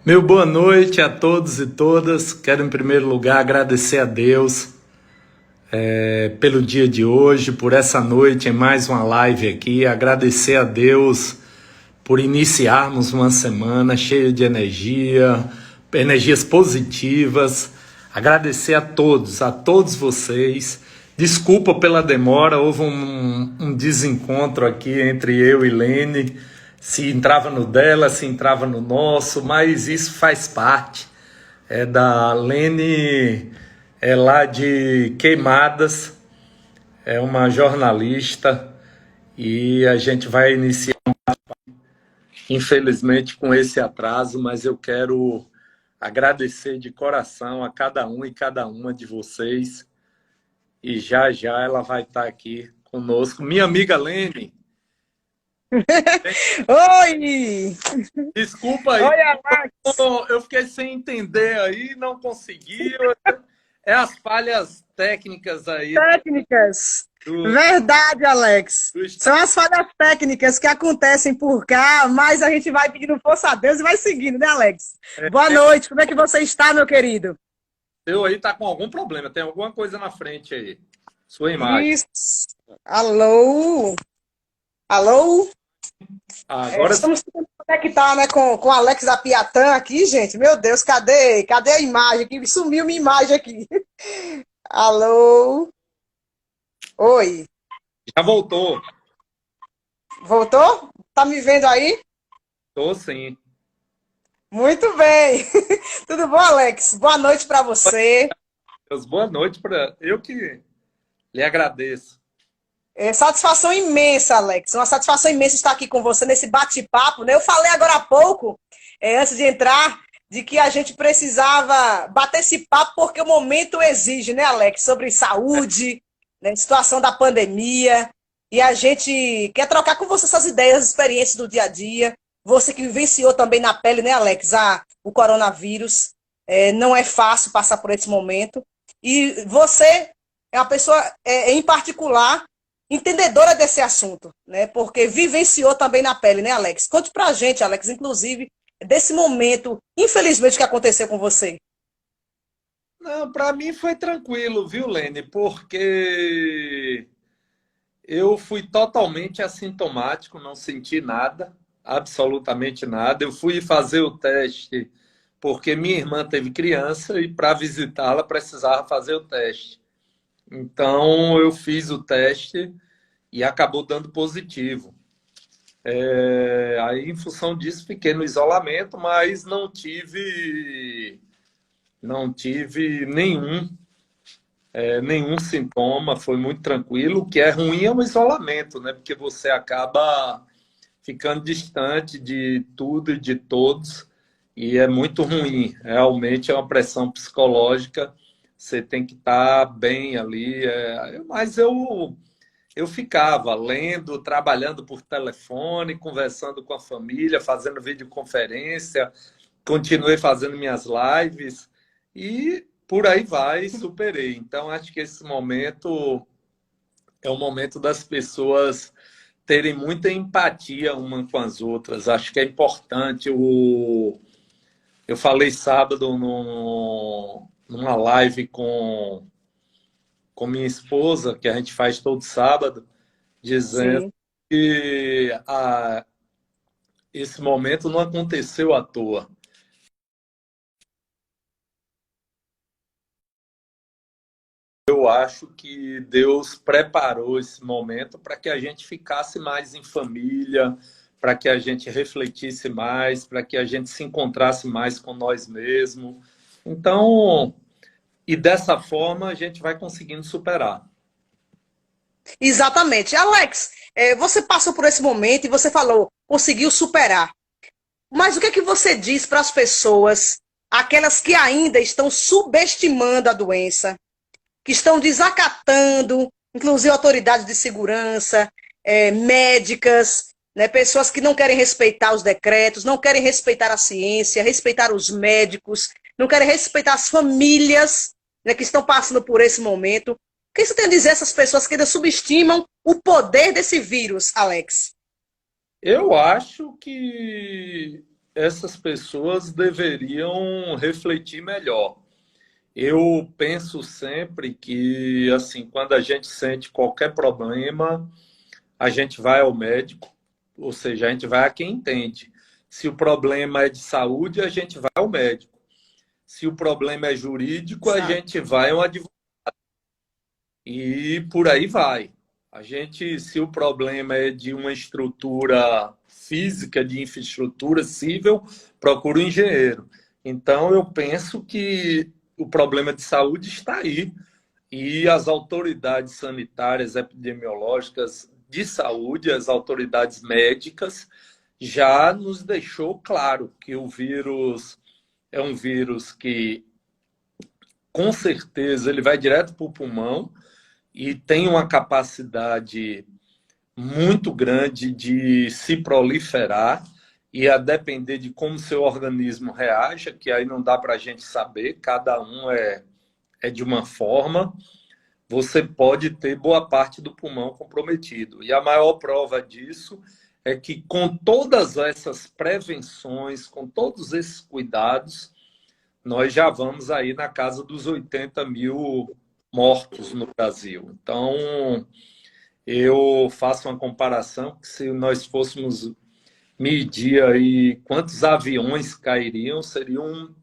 Meu boa noite a todos e todas. Quero, em primeiro lugar, agradecer a Deus pelo dia de hoje, por essa noite em mais uma live aqui. Agradecer a Deus por iniciarmos uma semana cheia de energia, energias positivas. Agradecer a todos vocês. Desculpa pela demora, houve um desencontro aqui entre eu e Lene. Se entrava no dela, se entrava no nosso, mas isso faz parte. É da Lene, é lá de Queimadas, é uma jornalista e a gente vai iniciar, infelizmente, com esse atraso, mas eu quero agradecer de coração a cada um e cada uma de vocês e já já ela vai estar aqui conosco. Minha amiga Lene, Oi! desculpa aí, Oi, Alex! eu fiquei sem entender aí, não consegui. É as falhas técnicas aí Técnicas. do, Verdade, Alex. do São as falhas técnicas que acontecem por cá, mas a gente vai pedindo força a Deus e vai seguindo, né, Alex? Boa noite, como é que você está, meu querido? seu aí tá com algum problema, tem alguma coisa na frente aí. Sua imagem. Isso. Alô? Alô? Agora sim, Estamos tentando conectar, né, com o Alex Apiatã aqui, gente. Meu Deus, cadê a imagem aqui? Sumiu minha imagem aqui. Alô? Oi. já voltou. Voltou? Tá me vendo aí? Tô sim. Muito bem. Tudo bom, Alex? Boa noite para você. Deus, boa noite para eu que lhe agradeço. É satisfação imensa, Alex. Uma satisfação imensa estar aqui com você nesse bate-papo, né? Eu falei agora há pouco, antes de entrar, de que a gente precisava bater esse papo porque o momento exige, né, Alex? Sobre saúde, né, situação da pandemia. E a gente quer trocar com você essas ideias, as experiências do dia a dia. Você que vivenciou também na pele, né, Alex, o coronavírus. Não é fácil passar por esse momento. E você é uma pessoa, em particular, entendedora desse assunto, né? Porque vivenciou também na pele, né, Alex? Conte pra gente, Alex, inclusive, desse momento, infelizmente, que aconteceu com você. Não, para mim foi tranquilo, viu, Lene? Porque eu fui totalmente assintomático, não senti nada, absolutamente nada. Eu fui fazer o teste porque minha irmã teve criança e para visitá-la precisava fazer o teste. Então eu fiz o teste e acabou dando positivo. Aí, em função disso, fiquei no isolamento, mas não tive nenhum sintoma, foi muito tranquilo. O que é ruim é o isolamento, né? Porque você acaba ficando distante de tudo e de todos, e é muito ruim. Realmente é uma pressão psicológica, você tem que estar bem ali. Mas eu ficava lendo, trabalhando por telefone, conversando com a família, fazendo videoconferência, continuei fazendo minhas lives e por aí vai, superei. Então, acho que esse momento é o momento das pessoas terem muita empatia uma com as outras. Acho que é importante. Eu falei sábado numa live com minha esposa, que a gente faz todo sábado, dizendo Sim. que esse momento não aconteceu à toa. Eu acho que Deus preparou esse momento para que a gente ficasse mais em família, para que a gente refletisse mais, para que a gente se encontrasse mais com nós mesmos. Então, e dessa forma a gente vai conseguindo superar. Exatamente. Alex, você passou por esse momento e você falou, conseguiu superar. Mas o que é que você diz para as pessoas, aquelas que ainda estão subestimando a doença, que estão desacatando, inclusive autoridades de segurança, médicas, né, pessoas que não querem respeitar os decretos, não querem respeitar a ciência, respeitar os médicos, não querem respeitar as famílias, né, que estão passando por esse momento. O que você tem a dizer a essas pessoas que ainda subestimam o poder desse vírus, Alex? Eu acho que essas pessoas deveriam refletir melhor. Eu penso sempre que, assim, quando a gente sente qualquer problema, a gente vai ao médico, ou seja, a gente vai a quem entende. Se o problema é de saúde, a gente vai ao médico. Se o problema é jurídico, a Exato. gente vai ao advogado. E por aí vai. A gente, se o problema é de uma estrutura física, de infraestrutura civil, procura um engenheiro. Então, eu penso que o problema de saúde está aí. E as autoridades sanitárias, epidemiológicas de saúde, as autoridades médicas, já nos deixou claro que o vírus é um vírus que, com certeza, ele vai direto para o pulmão e tem uma capacidade muito grande de se proliferar e a depender de como seu organismo reaja, que aí não dá para a gente saber, cada um é de uma forma, você pode ter boa parte do pulmão comprometido. E a maior prova disso é que com todas essas prevenções, com todos esses cuidados, nós já vamos aí na casa dos 80 mil mortos no Brasil. Então, eu faço uma comparação que se nós fôssemos medir aí quantos aviões cairiam, seriam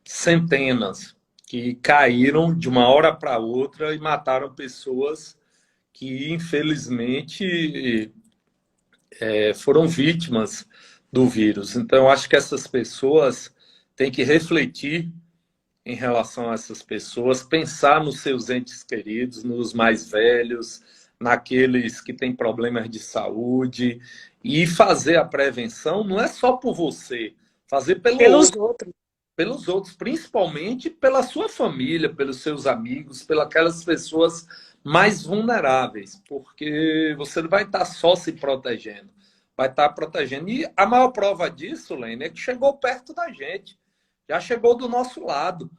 centenas que caíram de uma hora para outra e mataram pessoas que, infelizmente, foram vítimas do vírus. Então, eu acho que essas pessoas têm que refletir em relação a essas pessoas, pensar nos seus entes queridos, nos mais velhos, naqueles que têm problemas de saúde, e fazer a prevenção não é só por você, fazer Pelos outros. pelos outros, principalmente pela sua família, pelos seus amigos, pelas pessoas mais vulneráveis, porque você não vai estar só se protegendo, vai estar protegendo. E a maior prova disso, Lene, é que chegou perto da gente, já chegou do nosso lado.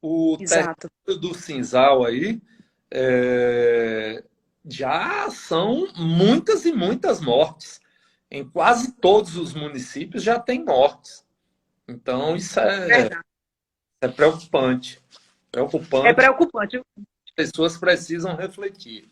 O Exato. território do Cinzal aí já são muitas e muitas mortes. Em quase todos os municípios já tem mortes. Então, isso Verdade. é preocupante. É Preocupante. preocupante. As pessoas precisam refletir.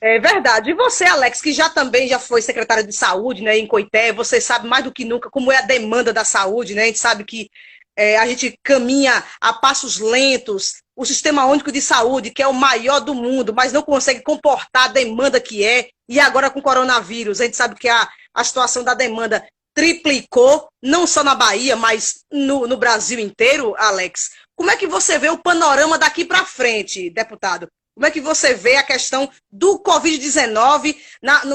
É verdade. E você, Alex, que já também já foi secretário de saúde, né, em Coité, você sabe mais do que nunca como é a demanda da saúde, né? A gente sabe que a gente caminha a passos lentos. O Sistema Único de Saúde, que é o maior do mundo, mas não consegue comportar a demanda que é. E agora com o coronavírus, a gente sabe que a situação da demanda triplicou, não só na Bahia, mas no Brasil inteiro, Alex. Como é que você vê o panorama daqui para frente, deputado? Como é que você vê a questão do Covid-19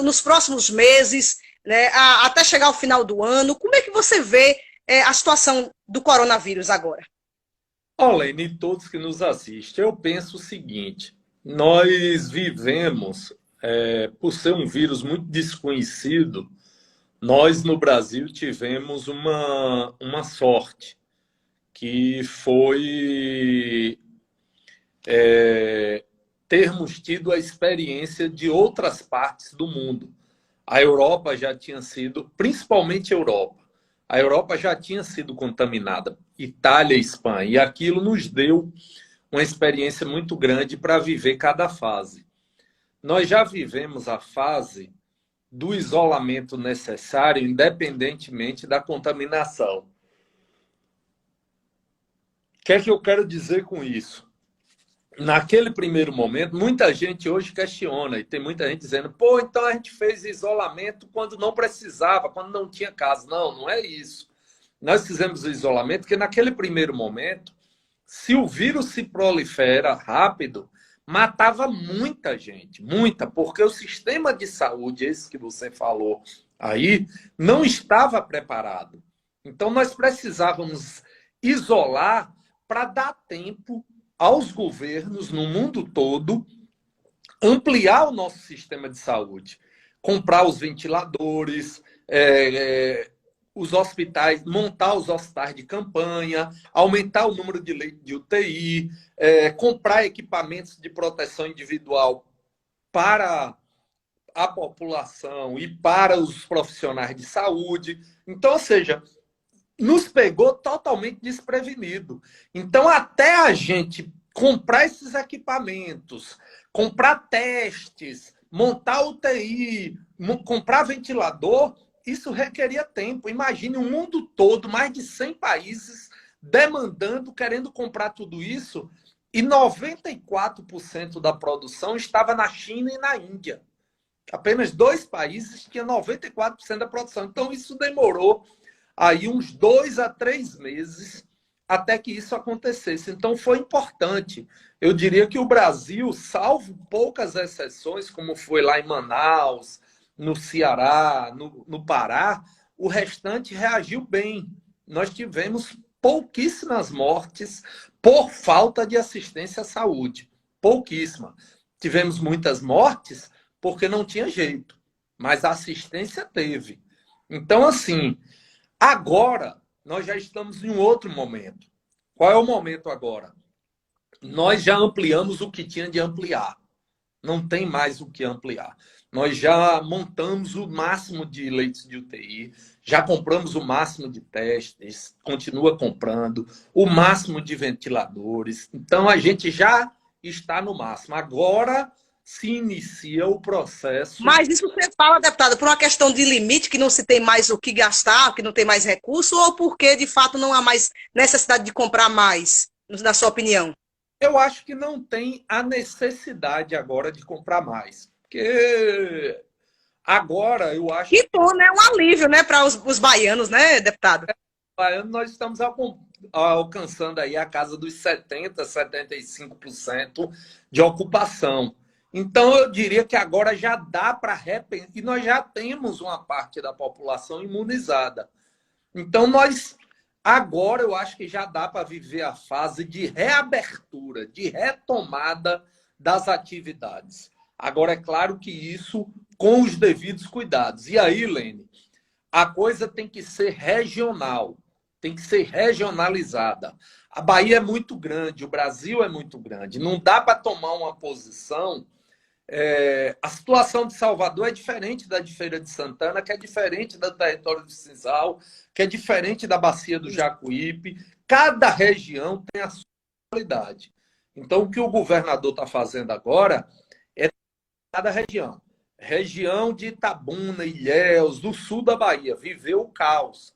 nos próximos meses, né, até chegar ao final do ano? Como é que você vê a situação do coronavírus agora? Olha, e todos que nos assistem, eu penso o seguinte: nós vivemos, por ser um vírus muito desconhecido, nós no Brasil tivemos uma sorte, que foi termos tido a experiência de outras partes do mundo. A Europa já tinha sido, principalmente a Europa já tinha sido contaminada, Itália e Espanha, e aquilo nos deu uma experiência muito grande para viver cada fase. Nós já vivemos a fase do isolamento necessário, independentemente da contaminação. O que é que eu quero dizer com isso? Naquele primeiro momento, muita gente hoje questiona, e tem muita gente dizendo, pô, então a gente fez isolamento quando não precisava, quando não tinha caso. Não, não é isso. Nós fizemos o isolamento porque naquele primeiro momento, se o vírus se prolifera rápido, matava muita gente, muita, porque o sistema de saúde, esse que você falou aí, não estava preparado. Então nós precisávamos isolar para dar tempo aos governos no mundo todo ampliar o nosso sistema de saúde, comprar os ventiladores, os hospitais, montar os hospitais de campanha, aumentar o número de leitos de UTI, comprar equipamentos de proteção individual para a população e para os profissionais de saúde. Então, ou seja, nos pegou totalmente desprevenido. Então, até a gente comprar esses equipamentos, comprar testes, montar UTI, comprar ventilador, isso requeria tempo. Imagine o mundo todo, mais de 100 países demandando, querendo comprar tudo isso, e 94% da produção estava na China e na Índia. Apenas 2 países tinham 94% da produção. Então, isso demorou aí uns 2 a 3 meses até que isso acontecesse. Então, foi importante. Eu diria que o Brasil, salvo poucas exceções, como foi lá em Manaus, no Ceará, no Pará, o restante reagiu bem. Nós tivemos pouquíssimas mortes por falta de assistência à saúde. Pouquíssima. Tivemos muitas mortes porque não tinha jeito, mas a assistência teve. Então, assim, agora, nós já estamos em um outro momento. Qual é o momento agora? Nós já ampliamos o que tinha de ampliar. Não tem mais o que ampliar. Nós já montamos o máximo de leitos de UTI, já compramos o máximo de testes, continua comprando, o máximo de ventiladores. Então, a gente já está no máximo. Agora se inicia o processo. Mas isso você fala, deputado, por uma questão de limite, que não se tem mais o que gastar, que não tem mais recurso, ou porque, de fato, não há mais necessidade de comprar mais, na sua opinião? Eu acho que não tem a necessidade agora de comprar mais. Porque agora eu acho Que bom, né? Um alívio, né, para os baianos, né, deputado? que nós estamos alcançando aí a casa dos 70%, 75% de ocupação. Então, eu diria que agora já dá para repensar, e nós já temos uma parte da população imunizada. Então, agora eu acho que já dá para viver a fase de reabertura, de retomada das atividades. Agora, é claro que isso com os devidos cuidados. E aí, Lene, a coisa tem que ser regional, tem que ser regionalizada. A Bahia é muito grande, o Brasil é muito grande. Não dá para tomar uma posição. A situação de Salvador é diferente da de Feira de Santana, que é diferente do território do Cisal, que é diferente da Bacia do Jacuípe. Cada região tem a sua realidade. Então, o que o governador está fazendo agora é cada região. Região de Itabuna, Ilhéus, do sul da Bahia, viveu o caos.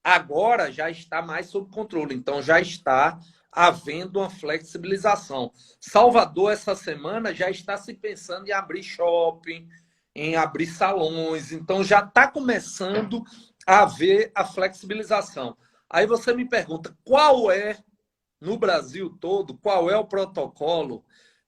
Agora já está mais sob controle, então já está havendo uma flexibilização. Salvador, essa semana, já está se pensando em abrir shopping, em abrir salões, então já está começando a haver a flexibilização. Aí você me pergunta, no Brasil todo, qual é o protocolo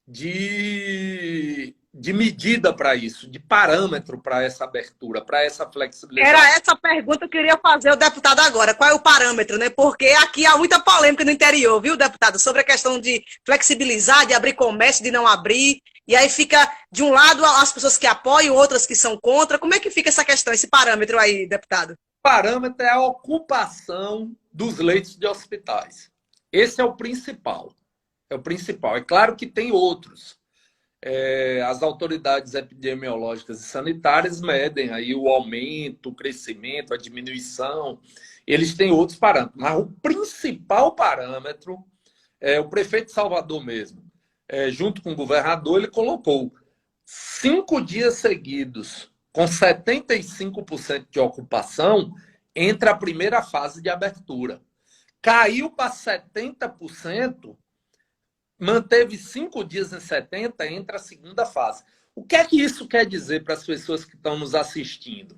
de medida para isso, de parâmetro para essa abertura, para essa flexibilização? Era essa pergunta que eu queria fazer ao deputado agora. Qual é o parâmetro, né? Porque aqui há muita polêmica no interior, viu, deputado? Sobre a questão de flexibilizar, de abrir comércio, de não abrir. E aí fica, de um lado, as pessoas que apoiam, outras que são contra. Como é que fica essa questão, esse parâmetro aí, deputado? O parâmetro é a ocupação dos leitos de hospitais. Esse é o principal. É o principal. É claro que tem outros. As autoridades epidemiológicas e sanitárias medem aí o aumento, o crescimento, a diminuição. Eles têm outros parâmetros. Mas o principal parâmetro o prefeito de Salvador mesmo, junto com o governador, ele colocou 5 dias seguidos com 75% de ocupação entre a primeira fase de abertura. Caiu para 70%, manteve 5 dias em 70% entre a segunda fase. O que é que isso quer dizer para as pessoas que estão nos assistindo?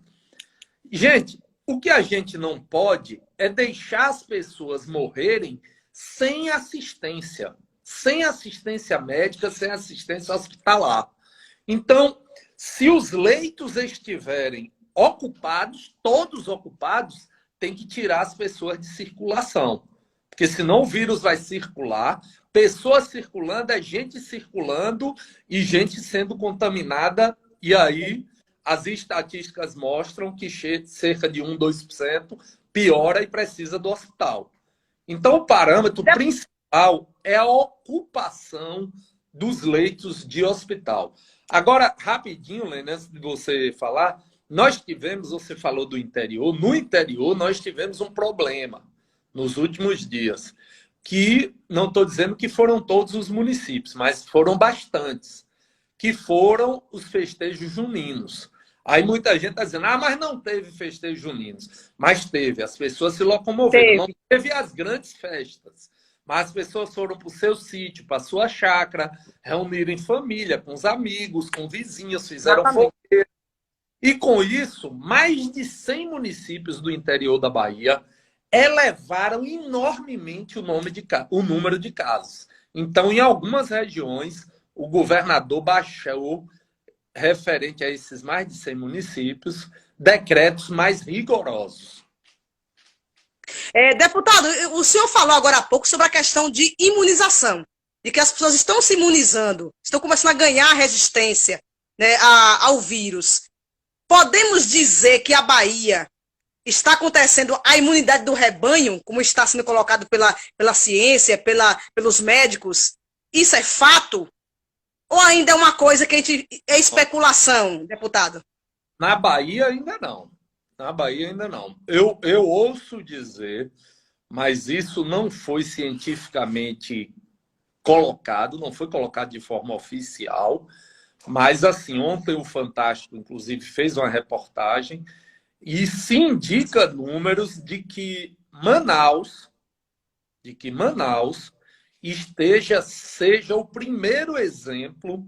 Gente, o que a gente não pode é deixar as pessoas morrerem sem assistência médica, sem assistência hospitalar. Então, se os leitos estiverem ocupados, todos ocupados, tem que tirar as pessoas de circulação. Porque senão o vírus vai circular, pessoas circulando, é gente circulando e gente sendo contaminada. E aí as estatísticas mostram que cerca de 1, 2% piora e precisa do hospital. Então, o parâmetro principal é a ocupação dos leitos de hospital. Agora, rapidinho, Lene, antes de você falar, Nós tivemos, você falou do interior, no interior nós tivemos um problema nos últimos dias, que não estou dizendo que foram todos os municípios, mas foram bastantes, que foram os festejos juninos. Aí muita gente está dizendo, mas não teve festejos juninos. Mas teve, as pessoas se locomoveram. Não teve as grandes festas, mas as pessoas foram para o seu sítio, para a sua chácara, reuniram em família, com os amigos, com vizinhos, fizeram fogueira. E com isso, mais de 100 municípios do interior da Bahia elevaram enormemente o número de casos. Então, em algumas regiões, o governador baixou, referente a esses mais de 100 municípios, decretos mais rigorosos. Deputado, o senhor falou agora há pouco sobre a questão de imunização, de que as pessoas estão se imunizando, estão começando a ganhar resistência, né, ao vírus. Podemos dizer que a Bahia está acontecendo a imunidade do rebanho, como está sendo colocado pela ciência, pelos médicos? Isso é fato? Ou ainda é uma coisa que é especulação, deputado? Na Bahia ainda não. Na Bahia ainda não. Eu ouço dizer, mas isso não foi cientificamente colocado, não foi colocado de forma oficial, mas assim, ontem o Fantástico, inclusive, fez uma reportagem e se indica números de que Manaus seja o primeiro exemplo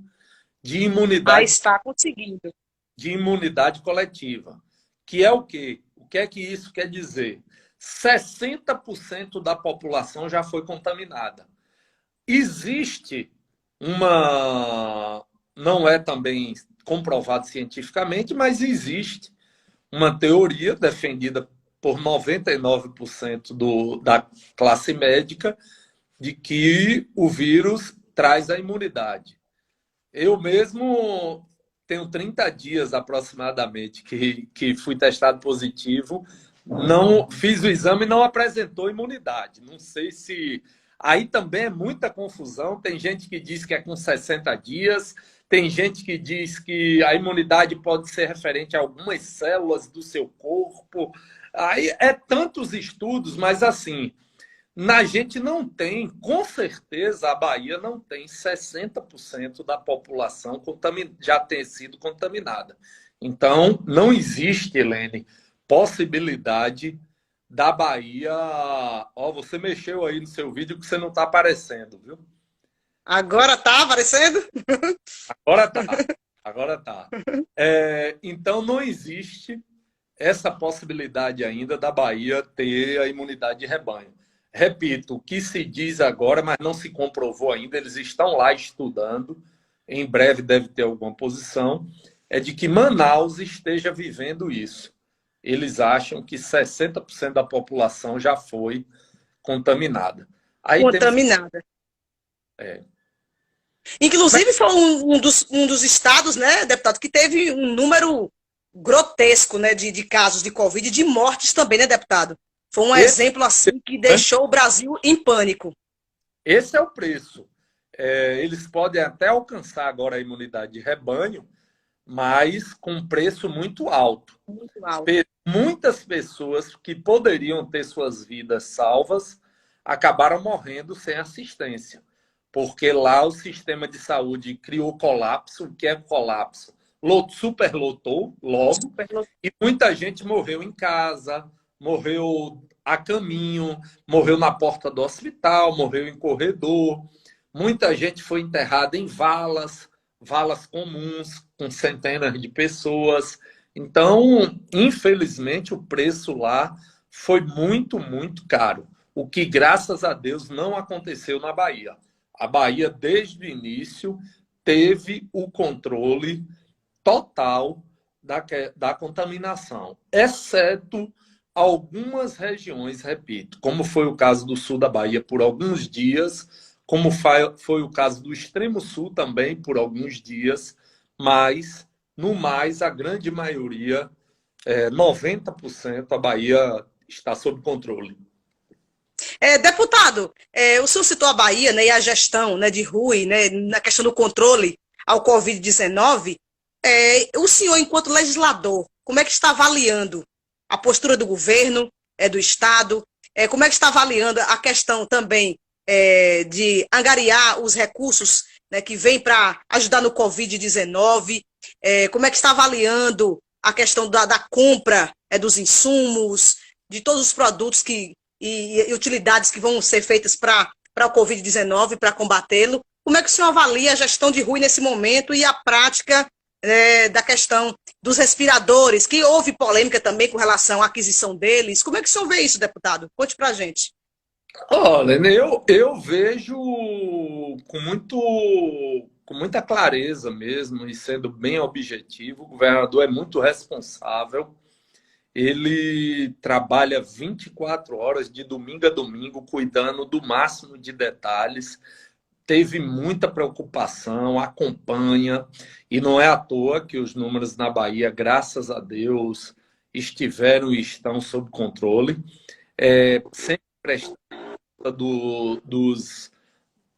de imunidade, está conseguindo. de imunidade coletiva. Que é o quê? O que é que isso quer dizer? 60% da população já foi contaminada. Existe não é também comprovado cientificamente, mas existe uma teoria defendida por 99% da classe médica de que o vírus traz a imunidade. Eu mesmo tenho 30 dias aproximadamente que fui testado positivo, não fiz o exame e não apresentou imunidade. Não sei se... Aí também é muita confusão. Tem gente que diz que é com 60 dias, tem gente que diz que a imunidade pode ser referente a algumas células do seu corpo. Aí é tantos estudos, mas assim, a gente não tem, com certeza a Bahia não tem 60% da população já ter sido contaminada. Então, não existe, Helene, possibilidade da Bahia... você mexeu aí no seu vídeo que você não está aparecendo, viu? Agora está aparecendo? Agora tá. Então, não existe essa possibilidade ainda da Bahia ter a imunidade de rebanho. Repito, o que se diz agora, mas não se comprovou ainda, eles estão lá estudando, em breve deve ter alguma posição, é de que Manaus esteja vivendo isso. Eles acham que 60% da população já foi contaminada. Contaminada. Inclusive, foi um dos estados, né, deputado, que teve um número grotesco, né, de casos de Covid e de mortes também, né, deputado? Foi um exemplo assim que deixou o Brasil em pânico. Esse é o preço. Eles podem até alcançar agora a imunidade de rebanho, mas com um preço muito alto. Muito alto. Muitas pessoas que poderiam ter suas vidas salvas acabaram morrendo sem assistência, porque lá o sistema de saúde criou colapso. O que é colapso? Superlotou logo, e muita gente morreu em casa, morreu a caminho, morreu na porta do hospital, morreu em corredor. Muita gente foi enterrada em valas comuns, com centenas de pessoas. Então, infelizmente, o preço lá foi muito, muito caro. O que, graças a Deus, não aconteceu na Bahia. A Bahia, desde o início, teve o controle total da contaminação, exceto algumas regiões, repito, como foi o caso do sul da Bahia por alguns dias, como foi o caso do extremo sul também por alguns dias, mas, no mais, a grande maioria, 90%, a Bahia está sob controle. Deputado, o senhor citou a Bahia, né, e a gestão, né, de Rui, né, na questão do controle ao Covid-19. O senhor, enquanto legislador, como é que está avaliando a postura do governo, do Estado? Como é que está avaliando a questão também de angariar os recursos, né, que vêm para ajudar no Covid-19? Como é que está avaliando a questão da compra dos insumos, de todos os produtos e utilidades que vão ser feitas para o Covid-19, para combatê-lo? Como é que o senhor avalia a gestão de Rui nesse momento e a prática da questão dos respiradores, que houve polêmica também com relação à aquisição deles? Como é que o senhor vê isso, deputado? Conte para a gente. Olha, eu vejo com muita clareza mesmo, e sendo bem objetivo, o governador é muito responsável. Ele trabalha 24 horas, de domingo a domingo, cuidando do máximo de detalhes. Teve muita preocupação, acompanha, e não é à toa que os números na Bahia, graças a Deus, estiveram e estão sob controle. Sempre prestando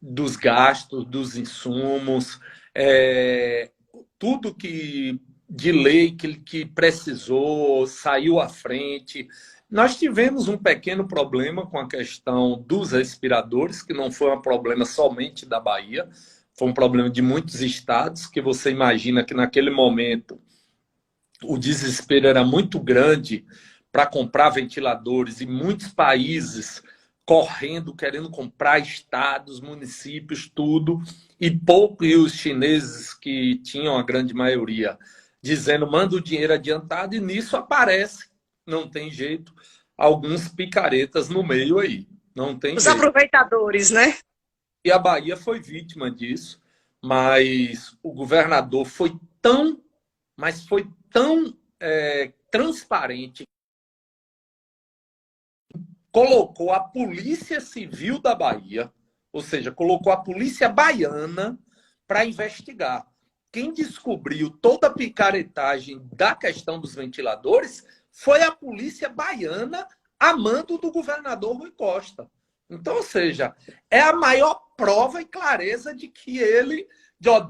dos gastos, dos insumos, tudo que de lei que precisou, saiu à frente. Nós tivemos um pequeno problema com a questão dos respiradores, que não foi um problema somente da Bahia, foi um problema de muitos estados, que você imagina que naquele momento o desespero era muito grande para comprar ventiladores e muitos países correndo, querendo comprar estados, municípios, tudo, e os chineses, que tinham a grande maioria, dizendo manda o dinheiro adiantado, e nisso aparece, não tem jeito, alguns picaretas no meio aí, não tem Os jeito. aproveitadores, né? E a Bahia foi vítima disso, mas o governador foi tão transparente, colocou a Polícia Civil da Bahia, ou seja, colocou a Polícia Baiana para investigar. Quem descobriu toda a picaretagem da questão dos ventiladores foi a Polícia Baiana, a mando do governador Rui Costa. Então, ou seja, é a maior prova e clareza de que ele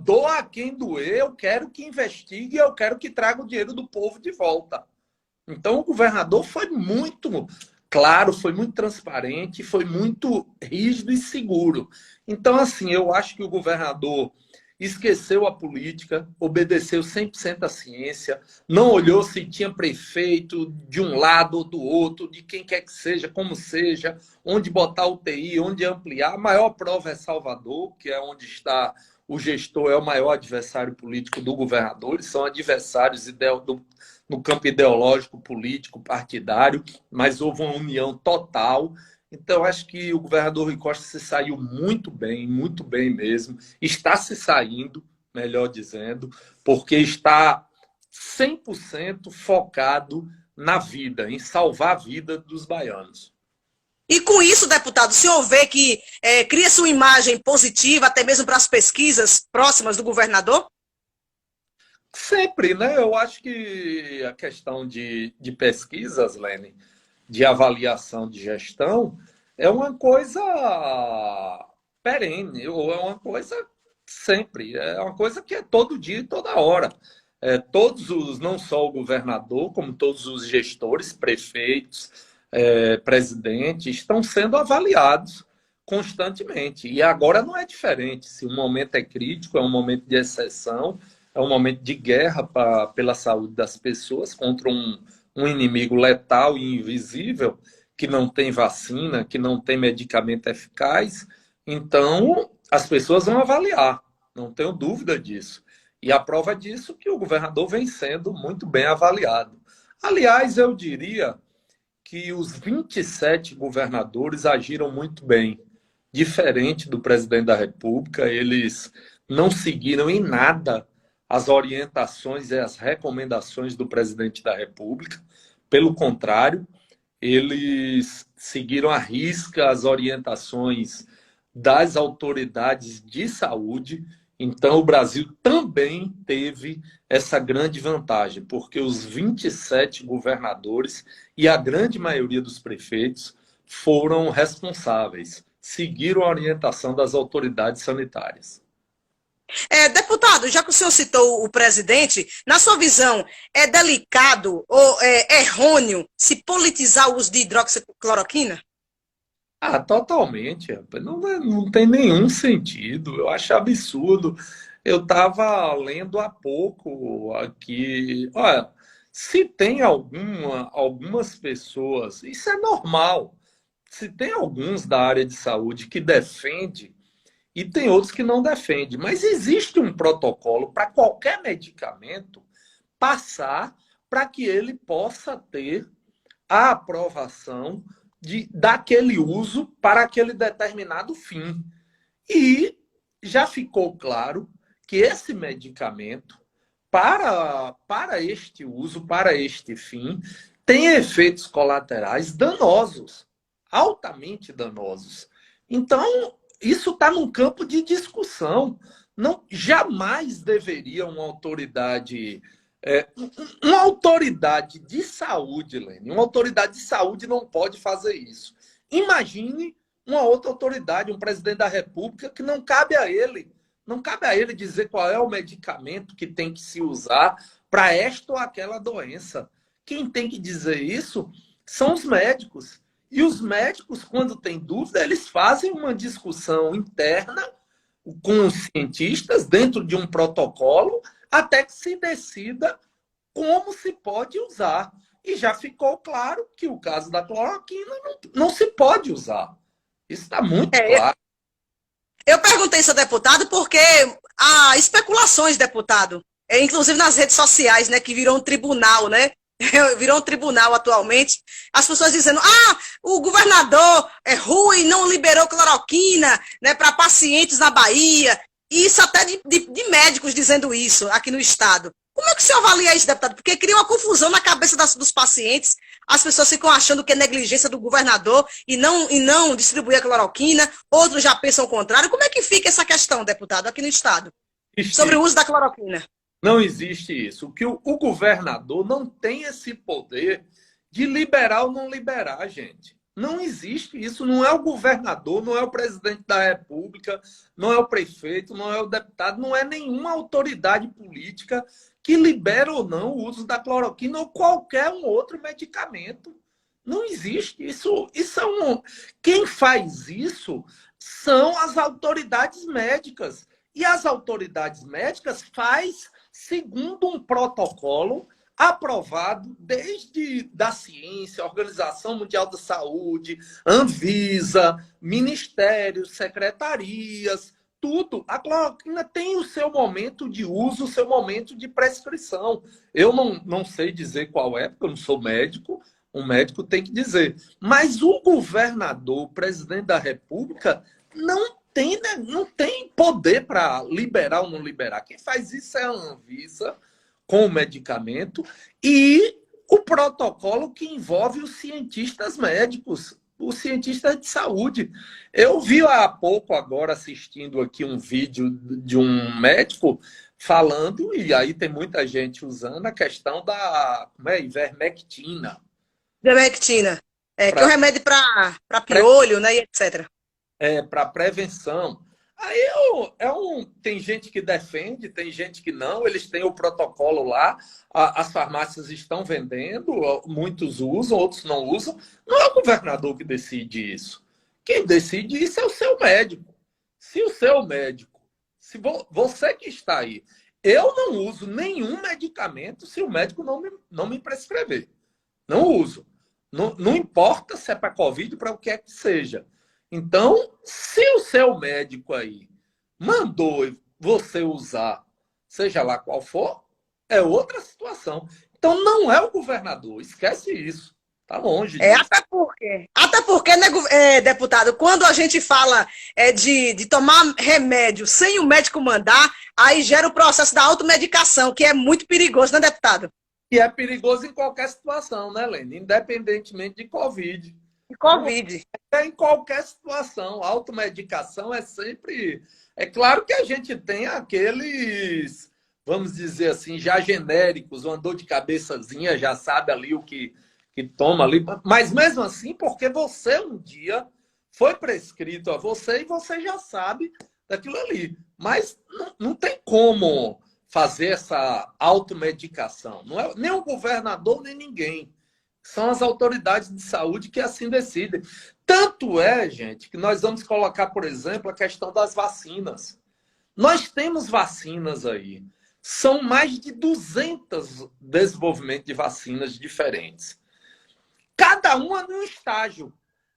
doa a quem doer, eu quero que investigue, eu quero que traga o dinheiro do povo de volta. Então, o governador foi muito claro, foi muito transparente, foi muito rígido e seguro. Então, assim, eu acho que o governador esqueceu a política, obedeceu 100% à ciência, não olhou se tinha prefeito de um lado ou do outro, de quem quer que seja, como seja, onde botar UTI, onde ampliar. A maior prova é Salvador, que é onde está o gestor, é o maior adversário político do governador, eles são adversários no campo ideológico, político, partidário, mas houve uma união total. Então, acho que o governador Rui Costa se saiu muito bem mesmo. Está se saindo, melhor dizendo, porque está 100% focado na vida, em salvar a vida dos baianos. E com isso, deputado, o senhor vê que cria-se uma imagem positiva, até mesmo para as pesquisas próximas do governador? Sempre, né? Eu acho que a questão de pesquisas, Lene, de avaliação de gestão, é uma coisa perene, ou é uma coisa sempre, é uma coisa que é todo dia e toda hora. Não só o governador, como todos os gestores, prefeitos, presidentes, estão sendo avaliados constantemente. E agora não é diferente. Se o momento é crítico, é um momento de exceção, é um momento de guerra pela saúde das pessoas contra um inimigo letal e invisível, que não tem vacina, que não tem medicamento eficaz. Então, as pessoas vão avaliar, não tenho dúvida disso. E a prova disso é que o governador vem sendo muito bem avaliado. Aliás, eu diria que os 27 governadores agiram muito bem. Diferente do presidente da República, eles não seguiram em nada as orientações e as recomendações do presidente da República. Pelo contrário, eles seguiram à risca as orientações das autoridades de saúde. Então, o Brasil também teve essa grande vantagem, porque os 27 governadores e a grande maioria dos prefeitos foram responsáveis, seguiram a orientação das autoridades sanitárias. Deputado, já que o senhor citou o presidente, na sua visão, é delicado ou é errôneo se politizar o uso de hidroxicloroquina? Ah, totalmente, rapaz. Não, não tem nenhum sentido. Eu acho absurdo. Eu estava lendo há pouco aqui. Olha, se tem algumas pessoas, isso é normal. Se tem alguns da área de saúde que defende e tem outros que não defendem, mas existe um protocolo para qualquer medicamento passar para que ele possa ter a aprovação daquele uso para aquele determinado fim. E já ficou claro que esse medicamento, para este uso, para este fim, tem efeitos colaterais danosos, altamente danosos. Então, isso está num campo de discussão. Não, jamais deveria uma autoridade de saúde, Lene, uma autoridade de saúde não pode fazer isso. Imagine uma outra autoridade, um presidente da República, que não cabe a ele dizer qual é o medicamento que tem que se usar para esta ou aquela doença. Quem tem que dizer isso são os médicos. E os médicos, quando têm dúvida, eles fazem uma discussão interna com os cientistas dentro de um protocolo até que se decida como se pode usar. E já ficou claro que o caso da cloroquina não se pode usar. Isso está muito claro. Eu perguntei isso ao deputado porque há especulações, deputado, inclusive nas redes sociais, né, que virou um tribunal, né? Virou um tribunal atualmente. As pessoas dizendo: o governador Rui não liberou cloroquina, né, para pacientes na Bahia. E isso até de médicos dizendo isso aqui no estado. Como é que o senhor avalia isso, deputado? Porque cria uma confusão na cabeça dos pacientes. As pessoas ficam achando que é negligência do governador e não distribuir a cloroquina. Outros já pensam o contrário. Como é que fica essa questão, deputado, aqui no estado? Sobre o uso da cloroquina. Não existe isso. Que o governador não tem esse poder de liberar ou não liberar, gente. Não existe isso. Não é o governador, não é o presidente da República, não é o prefeito, não é o deputado, não é nenhuma autoridade política que libera ou não o uso da cloroquina ou qualquer um outro medicamento. Não existe isso. Quem faz isso são as autoridades médicas. E as autoridades médicas faz segundo um protocolo aprovado desde da ciência, Organização Mundial da Saúde, Anvisa, ministérios, secretarias, tudo. A cloroquina tem o seu momento de uso, o seu momento de prescrição. Eu não sei dizer qual é, porque eu não sou médico, um médico tem que dizer. Mas o governador, o presidente da República, não tem poder para liberar ou não liberar. Quem faz isso é a Anvisa, com o medicamento, e o protocolo que envolve os cientistas médicos, os cientistas de saúde. Eu vi há pouco, agora, assistindo aqui um vídeo de um médico falando, e aí tem muita gente usando a questão da ivermectina. Ivermectina, que é um remédio para piolho, né, e etc. Para prevenção. Aí tem gente que defende, tem gente que não, eles têm o protocolo lá, as farmácias estão vendendo, muitos usam, outros não usam. Não é o governador que decide isso. Quem decide isso é o seu médico. Se o seu médico, se você que está aí, eu não uso nenhum medicamento se o médico não me prescrever. Não uso. Não importa se é para Covid, para o que é que seja. Então, se o seu médico aí mandou você usar, seja lá qual for, é outra situação. Então, não é o governador. Esquece isso. Tá longe disso. Até porque, né, deputado, quando a gente fala de tomar remédio sem o médico mandar, aí gera o processo da automedicação, que é muito perigoso, né, deputado? E é perigoso em qualquer situação, né, Lene? Independentemente de Covid. Covid. Em qualquer situação, a automedicação é sempre... É claro que a gente tem aqueles, vamos dizer assim, já genéricos, uma dor de cabeçazinha, já sabe ali o que toma ali. Mas mesmo assim, porque você um dia foi prescrito a você e você já sabe daquilo ali. Mas não tem como fazer essa automedicação. Não é nem o governador, nem ninguém. São as autoridades de saúde que assim decidem. Tanto é, gente, que nós vamos colocar, por exemplo, a questão das vacinas. Nós temos vacinas aí. São mais de 200 desenvolvimentos de vacinas diferentes. Cada uma num estágio.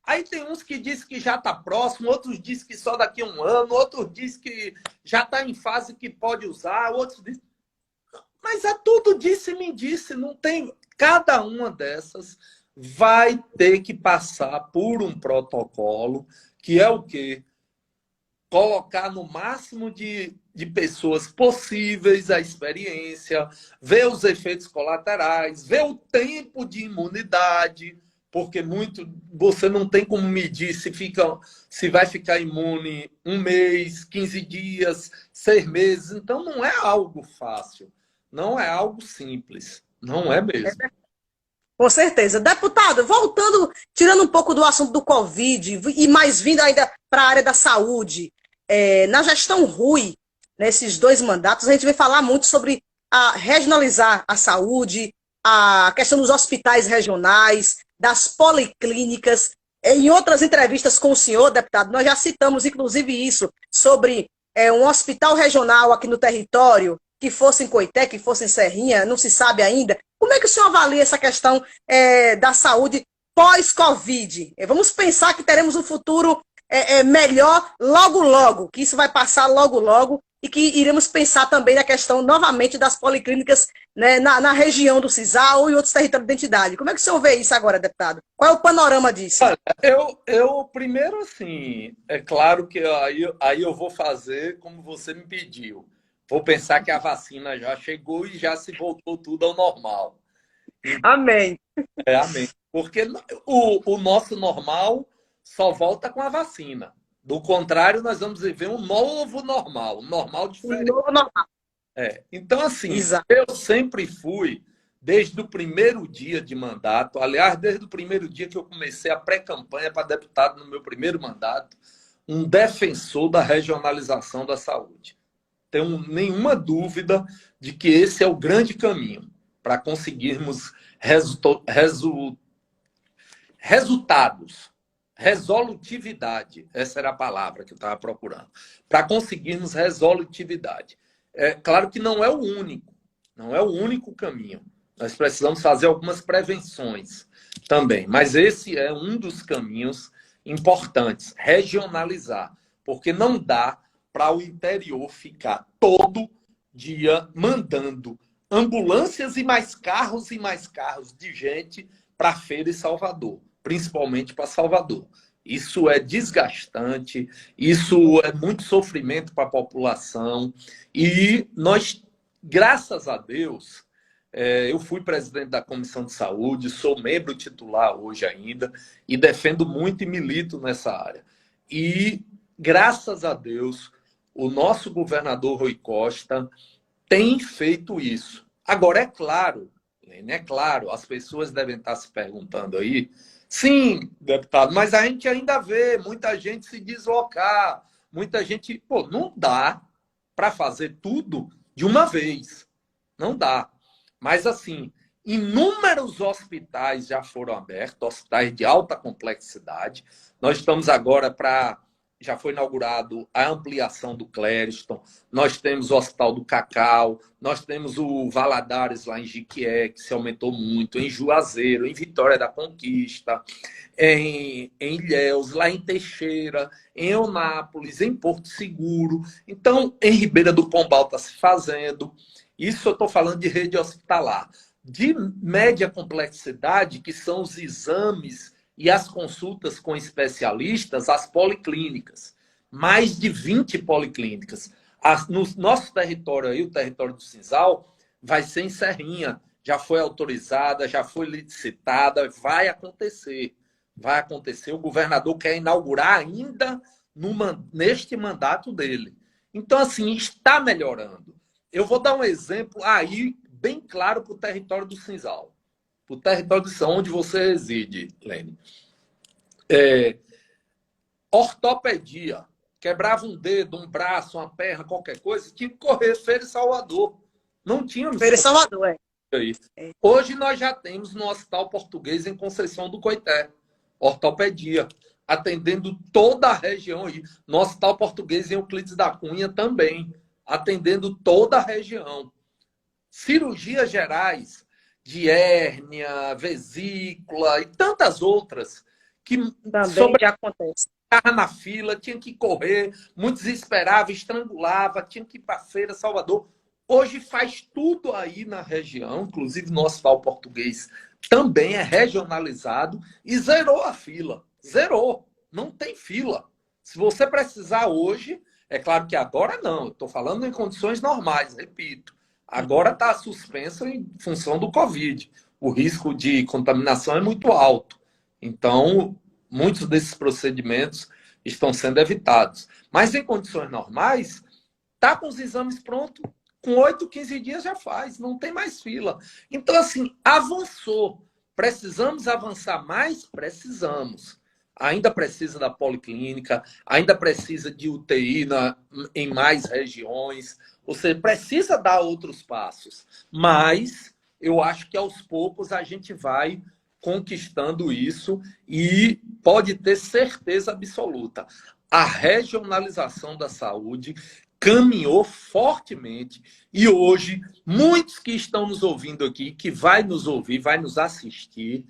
Aí tem uns que dizem que já está próximo, outros dizem que só daqui a um ano, outros dizem que já está em fase que pode usar, outros dizem... Mas é tudo disse-me-disse, não tem... Cada uma dessas vai ter que passar por um protocolo, que é o quê? Colocar no máximo de pessoas possíveis a experiência, ver os efeitos colaterais, ver o tempo de imunidade, porque você não tem como medir se vai ficar imune 1 mês, 15 dias, 6 meses. Então, não é algo fácil, não é algo simples, não é mesmo. Com certeza. Deputado, voltando, tirando um pouco do assunto do Covid e mais vindo ainda para a área da saúde, na gestão Rui, nesses 2 mandatos, a gente vai falar muito sobre regionalizar a saúde, a questão dos hospitais regionais, das policlínicas. Em outras entrevistas com o senhor, deputado, nós já citamos, inclusive, isso, sobre um hospital regional aqui no território, que fosse em Coité, que fosse em Serrinha, não se sabe ainda. Como é que o senhor avalia essa questão da saúde pós-Covid? Vamos pensar que teremos um futuro melhor logo, logo, que isso vai passar logo, logo, e que iremos pensar também na questão, novamente, das policlínicas, né, na região do Cisal e outros territórios de identidade. Como é que o senhor vê isso agora, deputado? Qual é o panorama disso? Olha, eu primeiro, assim, é claro que aí eu vou fazer como você me pediu. Vou pensar que a vacina já chegou e já se voltou tudo ao normal. Amém. Amém. Porque o nosso normal só volta com a vacina. Do contrário, nós vamos viver um novo normal, um normal diferente. Um novo normal. Então, assim, Exato. eu sempre fui, desde o primeiro dia de mandato, aliás, desde o primeiro dia que eu comecei a pré-campanha para deputado no meu primeiro mandato, um defensor da regionalização da saúde. Tenho nenhuma dúvida de que esse é o grande caminho para conseguirmos resultados, resolutividade, essa era a palavra que eu estava procurando, para conseguirmos resolutividade. É claro que não é o único caminho. Nós precisamos fazer algumas prevenções também, mas esse é um dos caminhos importantes, regionalizar, porque não dá para o interior ficar todo dia mandando ambulâncias e mais carros de gente para a feira em Salvador, principalmente para Salvador. Isso é desgastante, isso é muito sofrimento para a população. E nós, graças a Deus, eu fui presidente da Comissão de Saúde, sou membro titular hoje ainda, e defendo muito e milito nessa área. E, graças a Deus, o nosso governador Rui Costa tem feito isso. Agora, é claro, as pessoas devem estar se perguntando aí, sim, deputado, mas a gente ainda vê muita gente se deslocar, muita gente... Pô, não dá para fazer tudo de uma vez. Não dá. Mas, assim, inúmeros hospitais já foram abertos, hospitais de alta complexidade. Nós estamos agora para... Já foi inaugurado a ampliação do Clériston, nós temos o Hospital do Cacau, nós temos o Valadares lá em Jiquié, que se aumentou muito, em Juazeiro, em Vitória da Conquista, em Ilhéus, lá em Teixeira, em Eunápolis, em Porto Seguro. Então, em Ribeira do Pombal está se fazendo. Isso eu estou falando de rede hospitalar. De média complexidade, que são os exames e as consultas com especialistas, as policlínicas. Mais de 20 policlínicas. No nosso território aí, o território do Cisal, vai ser em Serrinha. Já foi autorizada, já foi licitada, vai acontecer. Vai acontecer. O governador quer inaugurar ainda neste mandato dele. Então, assim, está melhorando. Eu vou dar um exemplo aí, bem claro, para o território do Cisal. Para o território do Cisal, onde você reside, Lene. Ortopedia. quebrava um dedo, um braço, uma perna, qualquer coisa, tinha que correr Feira de Salvador. Não tínhamos Feira de Salvador, é. aí. Hoje nós já temos no Hospital Português em Conceição do Coité, ortopedia, atendendo toda a região aí. No Hospital Português em Euclides da Cunha também, atendendo toda a região. Cirurgias gerais de hérnia, vesícula e tantas outras que Também já acontece. ficava na fila, tinha que correr, muitos esperavam, estrangulava, tinha que ir para a Feira Salvador. Hoje faz tudo aí na região, inclusive no Hospital Português também é regionalizado e zerou a fila. Zerou. Não tem fila. Se você precisar hoje, é claro que agora não, estou falando em condições normais, repito. Agora está suspenso em função do Covid. O risco de contaminação é muito alto. Então, muitos desses procedimentos estão sendo evitados. Mas em condições normais, está com os exames prontos, com 8, 15 dias já faz, não tem mais fila. Então, assim, avançou. Precisamos avançar mais? Precisamos. Ainda precisa da policlínica, ainda precisa de UTI em mais regiões. Você precisa dar outros passos. Mas eu acho que aos poucos a gente vai conquistando isso e pode ter certeza absoluta. A regionalização da saúde caminhou fortemente e hoje muitos que estão nos ouvindo aqui, que vai nos ouvir, vai nos assistir,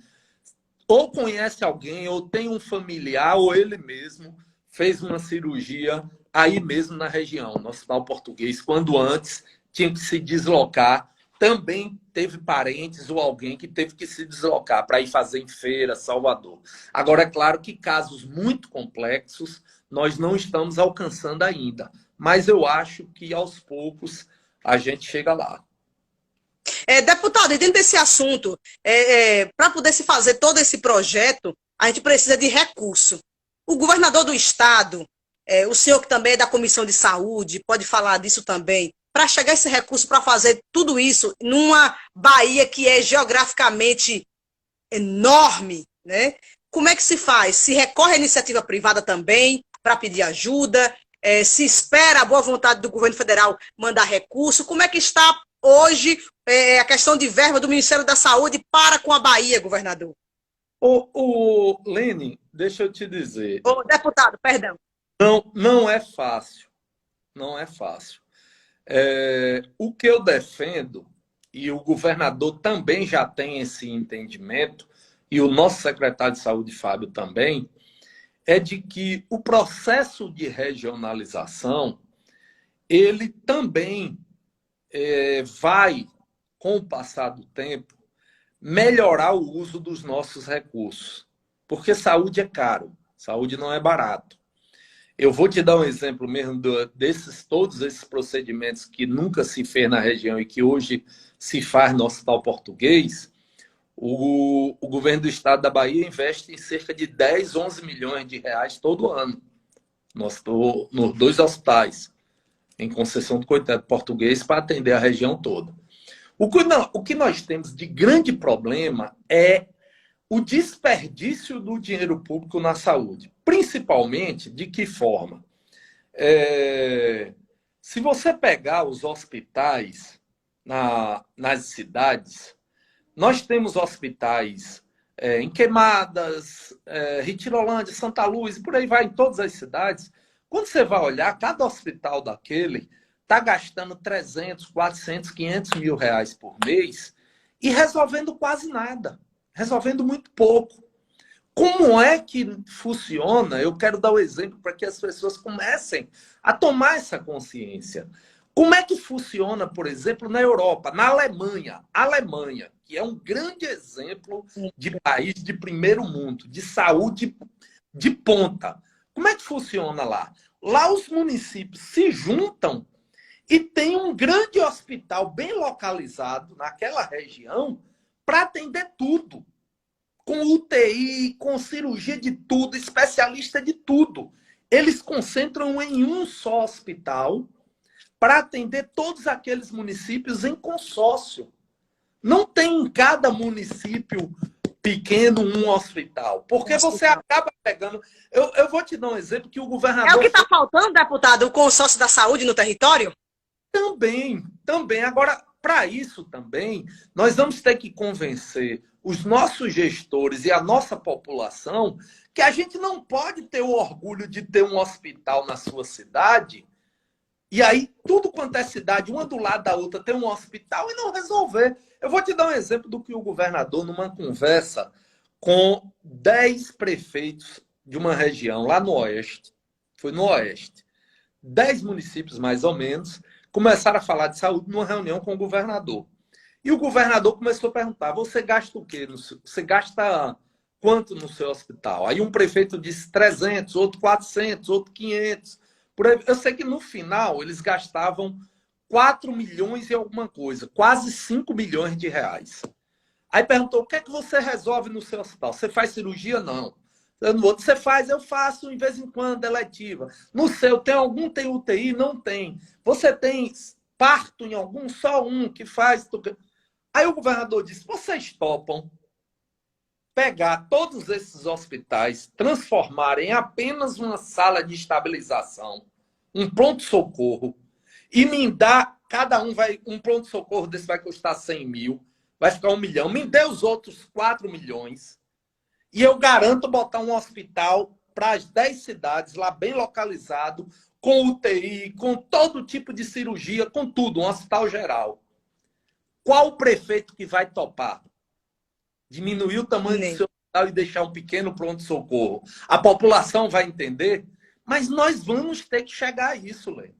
ou conhece alguém, ou tem um familiar, ou ele mesmo fez uma cirurgia aí mesmo na região, no Hospital Português, quando antes tinha que se deslocar. Também teve parentes ou alguém que teve que se deslocar para ir fazer em Feira, Salvador. Agora, é claro que casos muito complexos nós não estamos alcançando ainda. Mas eu acho que aos poucos a gente chega lá. Deputado, e dentro desse assunto, para poder se fazer todo esse projeto, a gente precisa de recurso. O governador do estado, o senhor que também é da Comissão de Saúde, pode falar disso também, para chegar esse recurso para fazer tudo isso numa Bahia que é geograficamente enorme, né? Como é que se faz? Se recorre à iniciativa privada também para pedir ajuda? Se espera a boa vontade do governo federal mandar recurso? Como é que está hoje a questão de verba do Ministério da Saúde para com a Bahia, governador? Lene, deixa eu te dizer. Deputado, perdão. Não é fácil. Não é fácil. O que eu defendo, e o governador também já tem esse entendimento, e o nosso secretário de Saúde, Fábio, também, é de que o processo de regionalização, ele também vai, com o passar do tempo, melhorar o uso dos nossos recursos. Porque saúde é caro, saúde não é barato. Eu vou te dar um exemplo mesmo todos esses procedimentos que nunca se fez na região e que hoje se faz no Hospital Português. O governo do estado da Bahia investe em cerca de 10, 11 milhões de reais todo ano nos 2 hospitais, em Conceição do Coité Português, para atender a região toda. O que nós temos de grande problema é o desperdício do dinheiro público na saúde. Principalmente, de que forma? Se você pegar os hospitais nas cidades, nós temos hospitais em Queimadas, Retirolândia, Santa Luz, por aí vai, em todas as cidades. Quando você vai olhar, cada hospital daquele está gastando 300, 400, 500 mil reais por mês e resolvendo quase nada, resolvendo muito pouco. Como é que funciona? Eu quero dar o exemplo para que as pessoas comecem a tomar essa consciência. Como é que funciona, por exemplo, na Europa, na Alemanha? Alemanha, que é um grande exemplo de país de primeiro mundo, de saúde de ponta. Como é que funciona lá? Lá os municípios se juntam e tem um grande hospital bem localizado naquela região para atender tudo. Com UTI, com cirurgia de tudo, especialista de tudo. Eles concentram em um só hospital para atender todos aqueles municípios em consórcio. Não tem em cada município pequeno um hospital. Porque você acaba pegando... Eu vou te dar um exemplo que o governador... É o que está faltando, deputado, o consórcio da saúde no território? Também. Agora, para isso também, nós vamos ter que convencer os nossos gestores e a nossa população que a gente não pode ter o orgulho de ter um hospital na sua cidade e aí tudo quanto é cidade, uma do lado da outra, ter um hospital e não resolver. Eu vou te dar um exemplo do que o governador, numa conversa com 10 prefeitos de uma região lá no Oeste, foi no Oeste, 10 municípios mais ou menos, começaram a falar de saúde numa reunião com o governador. E o governador começou a perguntar, você gasta o quê? Você gasta quanto no seu hospital? Aí um prefeito disse 300, outro 400, outro 500. Eu sei que no final eles gastavam 4 milhões e alguma coisa, quase 5 milhões de reais. Aí perguntou, o que é que você resolve no seu hospital? Você faz cirurgia? Não. No outro, você faz? Eu faço, de vez em quando, eletiva. No seu, tem algum, tem UTI? Não tem. Você tem parto em algum? Só um que faz. Aí o governador disse, vocês topam pegar todos esses hospitais, transformarem em apenas uma sala de estabilização, um pronto-socorro, e me dá, cada um pronto-socorro desse vai custar 100 mil, vai ficar 1 milhão, me dê os outros 4 milhões, e eu garanto botar um hospital para as 10 cidades, lá bem localizado, com UTI, com todo tipo de cirurgia, com tudo, um hospital geral. Qual o prefeito que vai topar? Diminuir o tamanho do seu hospital e deixar um pequeno pronto-socorro. A população vai entender, mas nós vamos ter que chegar a isso, Lê.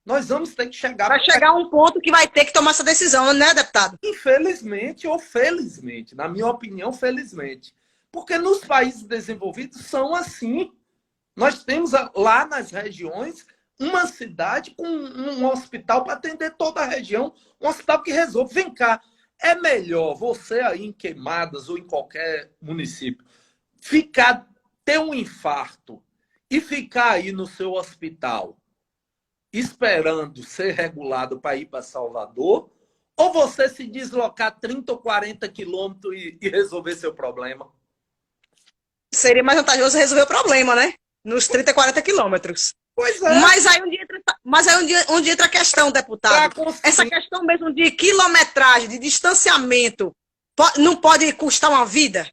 Nós vamos ter que chegar... Vai chegar um ponto que vai ter que tomar essa decisão, né, deputado? Infelizmente ou felizmente, na minha opinião, felizmente. Porque nos países desenvolvidos são assim. Nós temos lá nas regiões uma cidade com um hospital para atender toda a região, um hospital que resolve. Vem cá, é melhor você aí em Queimadas ou em qualquer município ter um infarto e ficar aí no seu hospital esperando ser regulado para ir para Salvador, ou você se deslocar 30 ou 40 quilômetros e resolver seu problema? Seria mais vantajoso resolver o problema, né? Nos 30, 40 quilômetros. Pois é. Mas aí onde entra a questão, deputado. Essa questão mesmo de quilometragem, de distanciamento, não pode custar uma vida?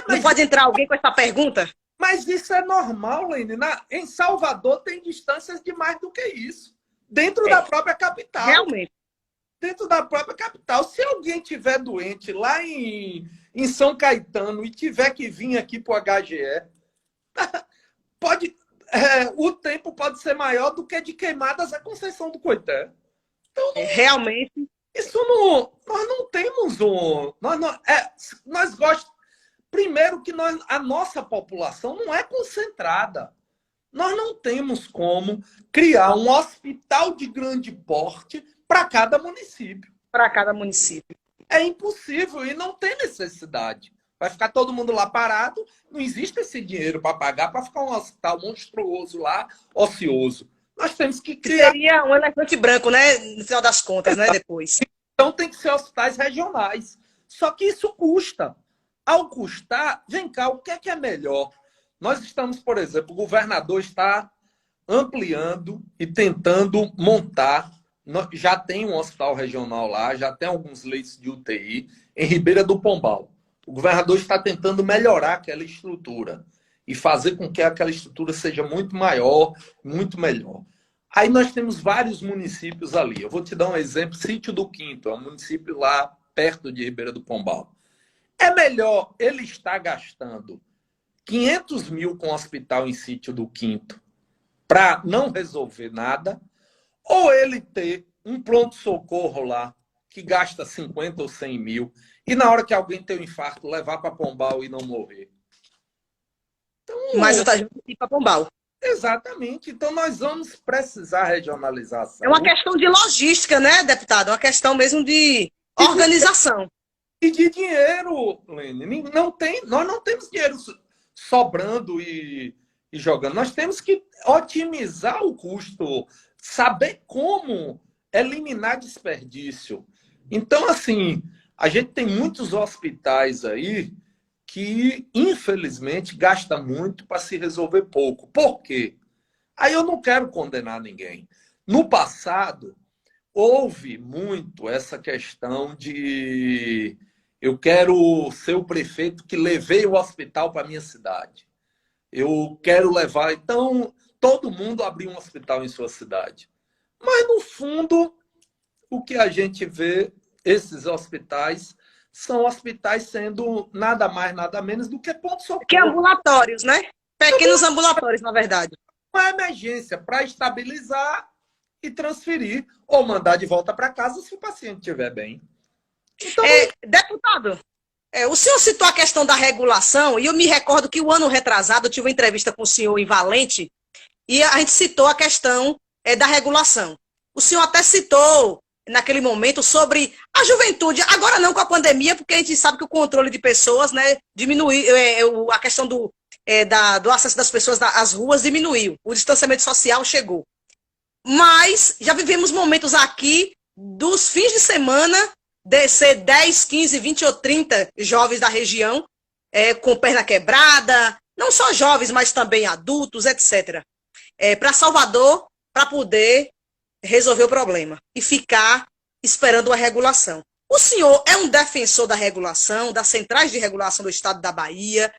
Não pode entrar alguém com essa pergunta? Mas isso é normal, Lene. Em Salvador tem distâncias de mais do que isso. Dentro da própria capital. Realmente. Dentro da própria capital. Se alguém tiver doente lá em São Caetano e tiver que vir aqui para o HGE, o tempo pode ser maior do que de Queimadas a Conceição do Coité. Então, realmente. Isso não... Nós não temos um... Nós gostamos... Primeiro que a nossa população não é concentrada. Nós não temos como criar um hospital de grande porte para cada município. Para cada município. É impossível e não tem necessidade. Vai ficar todo mundo lá parado, não existe esse dinheiro para pagar para ficar um hospital monstruoso lá, ocioso. Nós temos que criar... Seria um elefante branco, né? No final das contas, né? Depois. Então tem que ser hospitais regionais. Só que isso custa. Ao custar, vem cá, o que é melhor? Nós estamos, por exemplo, o governador está ampliando e tentando montar, já tem um hospital regional lá, já tem alguns leitos de UTI em Ribeira do Pombal. O governador está tentando melhorar aquela estrutura e fazer com que aquela estrutura seja muito maior, muito melhor. Aí nós temos vários municípios ali. Eu vou te dar um exemplo, Sítio do Quinto, é um município lá perto de Ribeira do Pombal. É melhor ele estar gastando 500 mil com o hospital em Sítio do Quinto para não resolver nada, ou ele ter um pronto-socorro lá que gasta 50 ou 100 mil e na hora que alguém tem um infarto levar para Pombal e não morrer. Então, mas eu estou indo para Pombal. Exatamente. Então nós vamos precisar regionalização. É uma questão de logística, né, deputado? É uma questão mesmo de organização. E de dinheiro, Lene. Nós não temos dinheiro sobrando e jogando. Nós temos que otimizar o custo, saber como eliminar desperdício. Então, assim, A gente tem muitos hospitais aí que, infelizmente, gasta muito para se resolver pouco. Por quê? Aí eu não quero condenar ninguém. No passado, houve muito essa questão de eu quero ser o prefeito que levei o hospital para a minha cidade. Eu quero levar. Então, todo mundo abriu um hospital em sua cidade. Mas, no fundo, o que a gente vê, esses hospitais, são hospitais sendo nada mais, nada menos do que Que ponto-socorro. ambulatórios, né? Pequenos ambulatórios, na verdade. Uma emergência para estabilizar e transferir ou mandar de volta para casa se o paciente estiver bem. Então, Deputado, o senhor citou a questão da regulação, e eu me recordo que o ano retrasado eu tive uma entrevista com o senhor em Valente, e a gente citou a questão da regulação. O senhor até citou, naquele momento, sobre a juventude. Agora não com a pandemia, porque a gente sabe que o controle de pessoas, né, diminuiu, a questão do acesso das pessoas às ruas diminuiu. O distanciamento social chegou. Mas já vivemos momentos aqui dos fins de semana de ser 10, 15, 20 ou 30 jovens da região com perna quebrada, não só jovens, mas também adultos, etc. Para Salvador, para poder resolver o problema e ficar esperando a regulação. O senhor é um defensor da regulação, das centrais de regulação do estado da Bahia?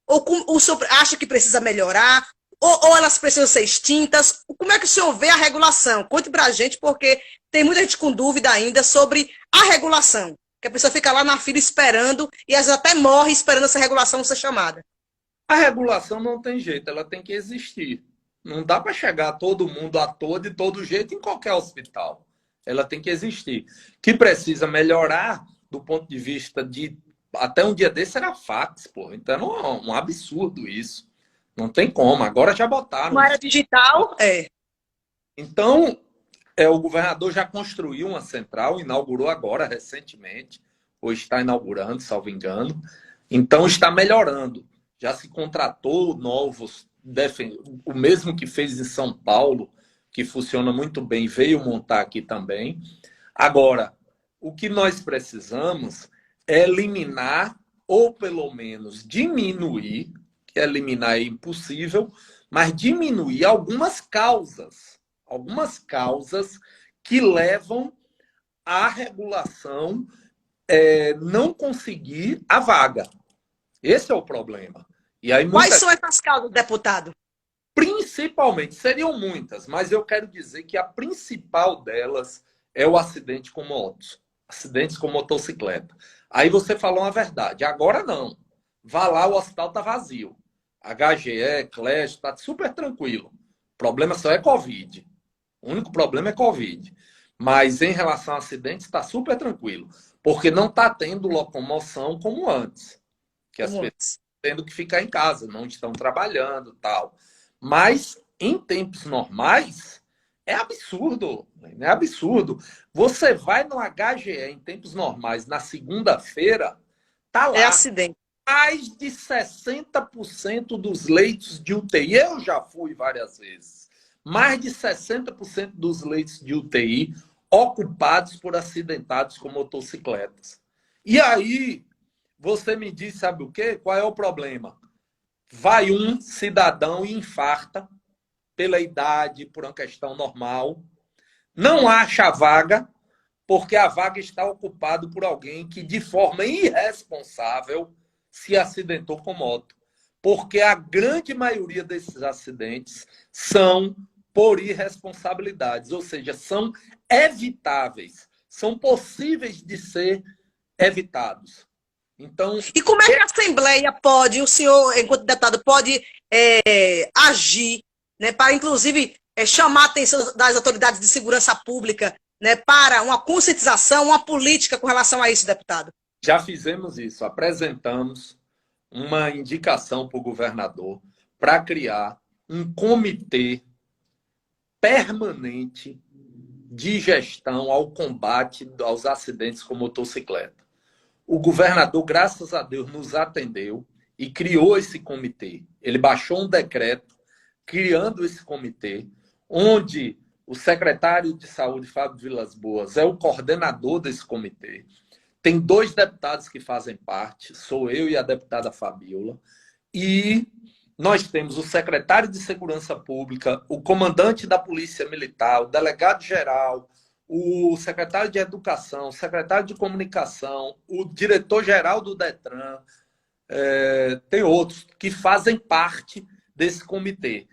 Ou o senhor acha que precisa melhorar? Ou elas precisam ser extintas? Como é que o senhor vê a regulação? Conte para a gente, porque tem muita gente com dúvida ainda sobre a regulação. Que a pessoa fica lá na fila esperando e às vezes até morre esperando essa regulação ser chamada. a regulação não tem jeito, ela tem que existir. Não dá para chegar todo mundo a todo e todo jeito em qualquer hospital. Ela tem que existir. Que precisa melhorar do ponto de vista de... Até um dia desse era fax, pô. Então era um absurdo isso. Não tem como. Agora já botaram. Uma era digital, Então, o governador já construiu uma central, inaugurou agora, recentemente, ou está inaugurando, salvo engano. Então, está melhorando. Já se contratou novos, o mesmo que fez em São Paulo, que funciona muito bem, veio montar aqui também. Agora, o que nós precisamos é eliminar, ou pelo menos diminuir, que eliminar é impossível, mas diminuir algumas causas que levam à regulação não conseguir a vaga. Esse é o problema. E aí, Quais são essas causas, deputado? Principalmente, seriam muitas, mas eu quero dizer que a principal delas é o acidente com motos, acidentes com motocicleta. Aí você falou uma verdade, agora não. Vá lá, o hospital está vazio. HGE, CLES, está super tranquilo. O problema só é Covid. O único problema é Covid. Mas em relação a acidentes, está super tranquilo. Porque não está tendo locomoção como antes. Que as pessoas estão tendo que ficar em casa, não estão trabalhando tal. Mas em tempos normais, é absurdo. É absurdo. Você vai no HGE em tempos normais, na segunda-feira, tá lá. É acidente. Mais de 60% dos leitos de UTI, eu já fui várias vezes, mais de 60% dos leitos de UTI ocupados por acidentados com motocicletas. E aí, você me diz, sabe o quê? Qual é o problema? Vai um cidadão e infarta pela idade, por uma questão normal, não acha a vaga, porque a vaga está ocupada por alguém que, de forma irresponsável, se acidentou com moto. Porque a grande maioria desses acidentes são por irresponsabilidades, ou seja, são evitáveis, são possíveis de ser evitados. Então, e como é que a Assembleia pode, o senhor, enquanto deputado, pode agir, né, para, inclusive, chamar a atenção das autoridades de segurança pública, né, para uma conscientização, uma política com relação a isso, deputado? Já fizemos isso, apresentamos uma indicação para o governador para criar um comitê permanente de gestão ao combate aos acidentes com motocicleta. O governador, graças a Deus, nos atendeu e criou esse comitê. Ele baixou um decreto criando esse comitê, onde o secretário de Saúde, Fábio Vilas Boas, é o coordenador desse comitê. tem 2 deputados que fazem parte, sou eu e a deputada Fabiola, e nós temos o secretário de Segurança Pública, o comandante da Polícia Militar, o delegado-geral, o secretário de Educação, o secretário de Comunicação, o diretor-geral do Detran, tem outros que fazem parte desse comitê.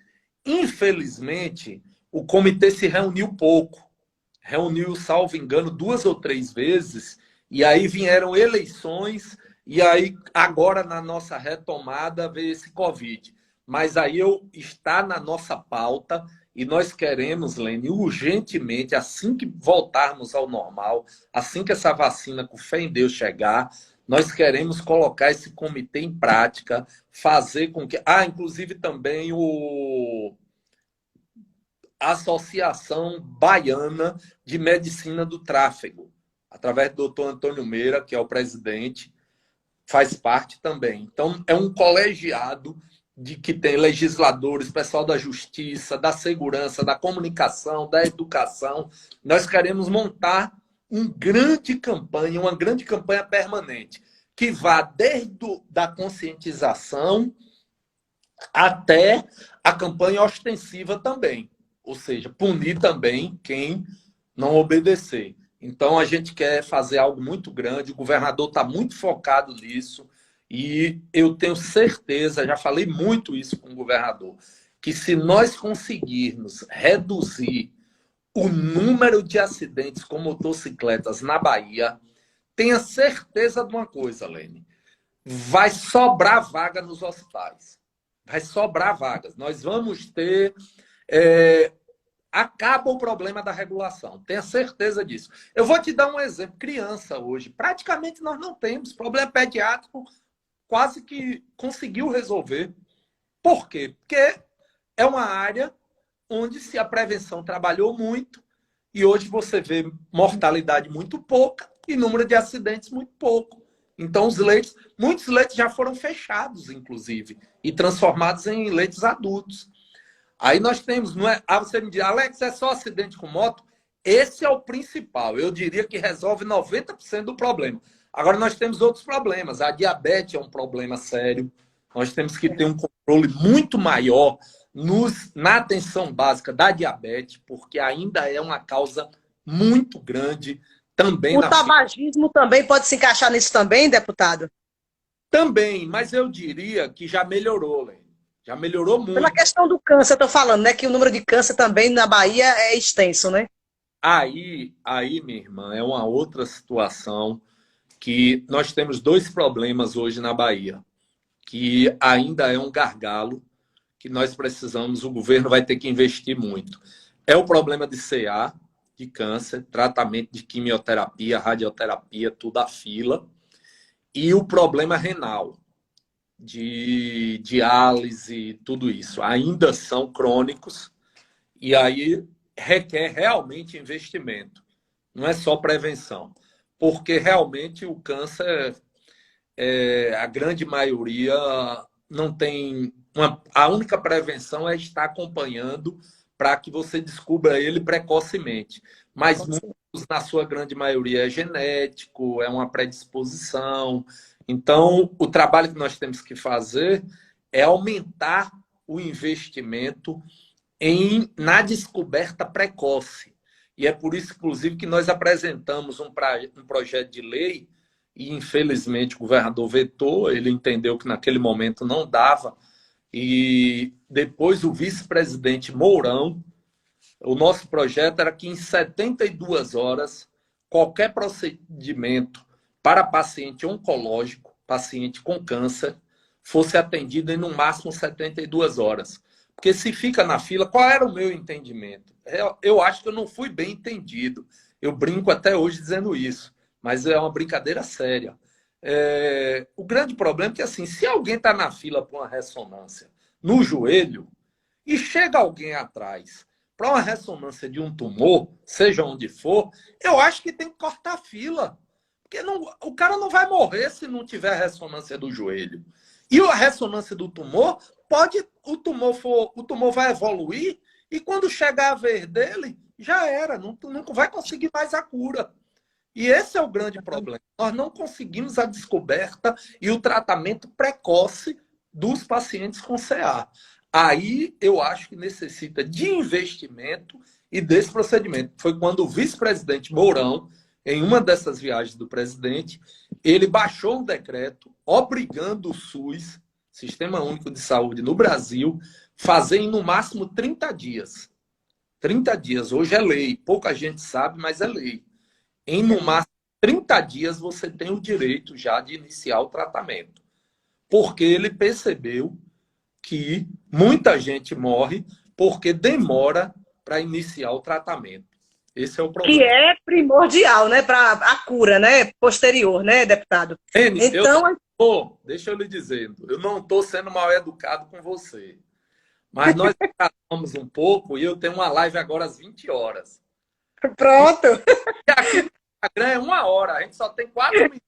Infelizmente, o comitê se reuniu pouco. Reuniu, salvo engano, 2 ou 3 vezes, e aí vieram eleições, e aí agora na nossa retomada veio esse Covid. Mas aí está na nossa pauta, e nós queremos, Lene, urgentemente, assim que voltarmos ao normal, assim que essa vacina, com fé em Deus, chegar, nós queremos colocar esse comitê em prática, fazer com que... inclusive também a Associação Baiana de Medicina do Tráfego, através do doutor Antônio Meira, que é o presidente, faz parte também. Então, é um colegiado de que tem legisladores, pessoal da justiça, da segurança, da comunicação, da educação. Nós queremos montar uma grande campanha permanente, que vá desde da conscientização até a campanha ostensiva também. Ou seja, punir também quem não obedecer. Então, a gente quer fazer algo muito grande, o governador está muito focado nisso, e eu tenho certeza, já falei muito isso com o governador, que se nós conseguirmos reduzir o número de acidentes com motocicletas na Bahia, tenha certeza de uma coisa, Lene, vai sobrar vaga nos hospitais. Vai sobrar vagas. Nós vamos ter... acaba o problema da regulação. Tenha certeza disso. Eu vou te dar um exemplo. Criança hoje, praticamente nós não temos. Problema pediátrico quase que conseguiu resolver. Por quê? Porque é uma área onde se a prevenção trabalhou muito e hoje você vê mortalidade muito pouca e número de acidentes muito pouco. Então, muitos leitos já foram fechados, inclusive, e transformados em leitos adultos. Aí nós temos, não é? Você me diz, Alex, é só acidente com moto? Esse é o principal. Eu diria que resolve 90% do problema. Agora nós temos outros problemas. A diabetes é um problema sério. Nós temos que ter um controle muito maior na atenção básica da diabetes, porque ainda é uma causa muito grande também. O tabagismo também pode se encaixar nisso também, deputado? Também, mas eu diria que já melhorou, Lene. Já melhorou muito. Pela questão do câncer, eu estou falando, né? Que o número de câncer também na Bahia é extenso, né? Aí, minha irmã, é uma outra situação que nós temos 2 problemas hoje na Bahia, que ainda é um gargalo, que nós precisamos, o governo vai ter que investir muito. É o problema de CA, de câncer, tratamento de quimioterapia, radioterapia, tudo à fila, e o problema renal, de diálise, tudo isso. Ainda são crônicos e aí requer realmente investimento. Não é só prevenção. Porque realmente o câncer, a grande maioria não tem... a única prevenção é estar acompanhando para que você descubra ele precocemente. Mas muitos, na sua grande maioria, é genético, é uma predisposição. Então, o trabalho que nós temos que fazer é aumentar o investimento na descoberta precoce. E é por isso, inclusive, que nós apresentamos um projeto de lei e, infelizmente, o governador vetou, ele entendeu que naquele momento não dava. E depois o vice-presidente Mourão, o nosso projeto era que em 72 horas, qualquer procedimento para paciente oncológico, paciente com câncer, fosse atendido em no máximo 72 horas. Porque se fica na fila, qual era o meu entendimento? Eu acho que eu não fui bem entendido. Eu brinco até hoje dizendo isso, mas é uma brincadeira séria. O grande problema é que, assim, se alguém está na fila para uma ressonância no joelho e chega alguém atrás para uma ressonância de um tumor, seja onde for, eu acho que tem que cortar a fila. Porque o cara não vai morrer se não tiver ressonância do joelho. E a ressonância do tumor, o tumor vai evoluir e quando chegar a vez dele, já era, não vai conseguir mais a cura. E esse é o grande problema. Nós não conseguimos a descoberta e o tratamento precoce dos pacientes com CA. Aí eu acho que necessita de investimento e desse procedimento. Foi quando o vice-presidente Mourão, em uma dessas viagens do presidente, ele baixou um decreto obrigando o SUS, Sistema Único de Saúde no Brasil, a fazer em no máximo 30 dias. 30 dias. Hoje é lei. Pouca gente sabe, mas é lei. Em no máximo 30 dias você tem o direito já de iniciar o tratamento. Porque ele percebeu que muita gente morre porque demora para iniciar o tratamento. Esse é o problema. Que é primordial, né, para a cura, né, posterior, né, deputado? Então, deixa eu lhe dizer, eu não estou sendo mal educado com você. Mas nós tratamos um pouco e eu tenho uma live agora às 20 horas. Pronto. E aqui no Instagram é 1 hora, a gente só tem 4 minutos.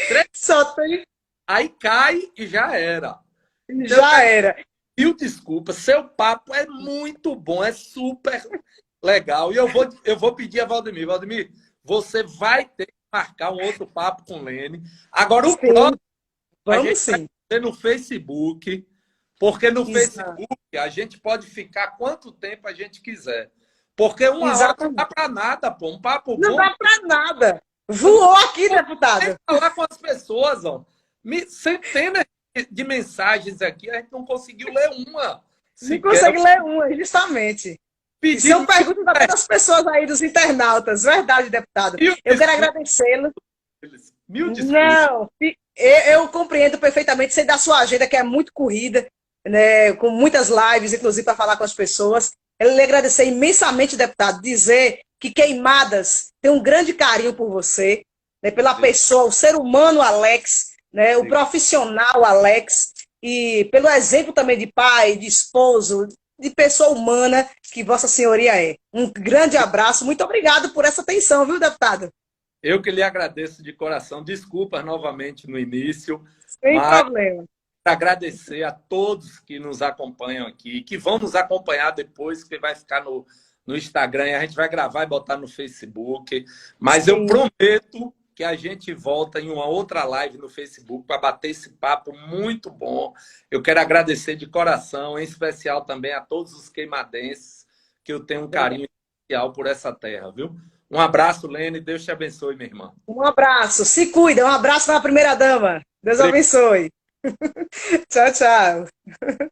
3, só tem. Aí cai e já era. Já era. E desculpa, seu papo é muito bom, é super legal. E eu vou pedir a Valdemir. Valdemir, você vai ter que marcar um outro papo com o Lene. Agora, o próximo, a gente vai fazer no Facebook, porque no Facebook a gente pode ficar quanto tempo a gente quiser. Porque 1 hora não dá para nada, pô. Um papo não bom. Não dá para nada. Voou aqui, deputado. Falar com as pessoas, ó. Centenas de mensagens aqui, a gente não conseguiu ler uma. Não consegue ler uma, justamente. São perguntas das pessoas aí, dos internautas. Verdade, deputado. Eu quero agradecê-lo. Mil desculpas. Não, eu compreendo perfeitamente. Sei da sua agenda, que é muito corrida, né, com muitas lives, inclusive, para falar com as pessoas. Eu lhe agradecer imensamente, deputado, dizer que Queimadas tem um grande carinho por você, né, pela pessoa, o ser humano Alex, né, o profissional Alex, e pelo exemplo também de pai, de esposo, de pessoa humana que Vossa Senhoria é. Um grande abraço, muito obrigado por essa atenção, viu, deputado? Eu que lhe agradeço de coração. Desculpas novamente no início. Sem problema. Agradecer a todos que nos acompanham aqui, que vão nos acompanhar depois, que vai ficar no Instagram, e a gente vai gravar e botar no Facebook. Mas eu prometo que a gente volta em uma outra live no Facebook para bater esse papo muito bom. Eu quero agradecer de coração, em especial também a todos os queimadenses, que eu tenho um carinho especial por essa terra, viu? Um abraço, Lene. Deus te abençoe, minha irmã. Um abraço. Se cuida. Um abraço para a primeira-dama. Deus abençoe. Tchau, tchau.